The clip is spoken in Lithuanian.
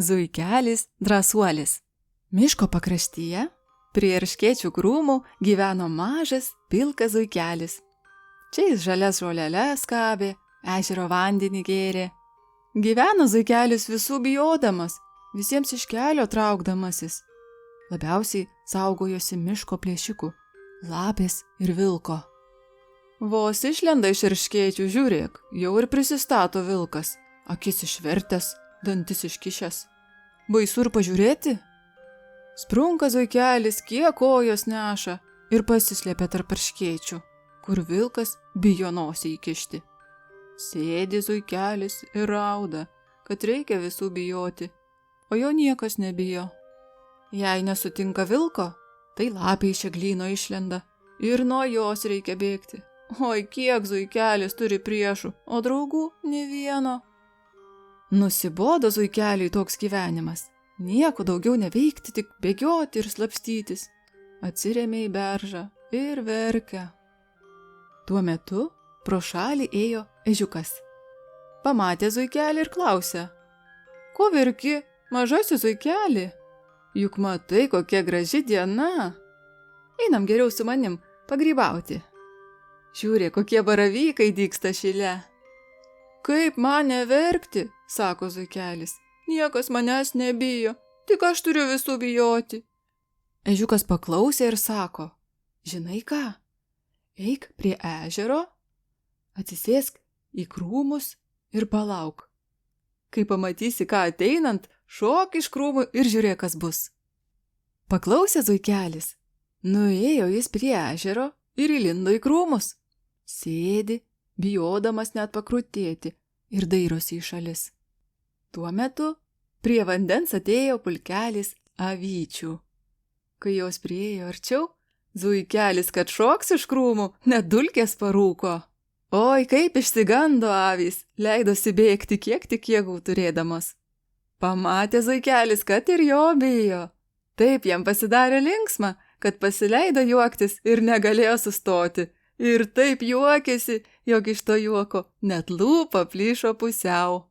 Zuikelis drąsuolis. Miško pakraštyje, prie erškėčių krūmų, gyveno mažas, pilkas zuikelis. Čia jis žalias žoleles skabė, ežero vandenį gėrė. Gyveno zuikelis visų bijodamas, visiems iš kelio traukdamasis. Labiausiai saugojosi miško plėšikų, lapės ir vilko. Vos išlenda iš erškėčių, žiūrėk, jau ir prisistato vilkas, akis išvertęs, dantis iškišęs. Baisu ir pažiūrėti? Sprunka zuikelis, kiek kojos neša ir pasislėpia tarp erškėčių, kur vilkas bijo nosį įkišti. Sėdi zuikelis ir rauda, kad reikia visų bijoti, o jo niekas nebijo. Jei nesutinka vilko, tai lapė iš eglyno išlenda ir nuo jos reikia bėgti. Oi, kiek zuikelis turi priešų, o draugų nė vieno. Nusibodo zuikeliui toks gyvenimas. Nieko daugiau neveikti, tik bėgioti ir slapstytis. Atsirėmė į beržą ir verkia. Tuo metu pro šalį ėjo ežiukas. Pamatė zuikelį ir klausė: ko verki, mažasis zuikeli? Juk matai, kokia graži diena. Einam geriau su manim pagrybauti. Žiūrėk, kokie baravykai dygsta šile. Kaip man neverkti, sako zuikelis. Niekas manęs nebijo, tik aš turiu visų bijoti. Ežiukas paklausė ir sako: žinai ką, eik prie ežero, atsisėsk į krūmus ir palauk. Kai pamatysi ką ateinant, šok iš krūmų ir žiūrėk, kas bus. Paklausė zuikelis. Nuėjo jis prie ežero ir įlindo į krūmus. Sėdi, bijodamas net pakrutėti, ir dairosi į šalis. Tuo metu prie vandens atėjo pulkelis avyčių. Kai jos priėjo arčiau, zuikelis, kad šoks iš krūmų, net dulkės parūko. Oi, kaip išsigando avys, leidosi bėgti kiek tik jėgų turėdamas. Pamatė zuikelis, kad ir jo bijo. Taip jam pasidarė linksma, kad pasileido juoktis ir negalėjo sustoti. Ir taip juokėsi, jog iš to juoko net lūpa plyšo pusiau.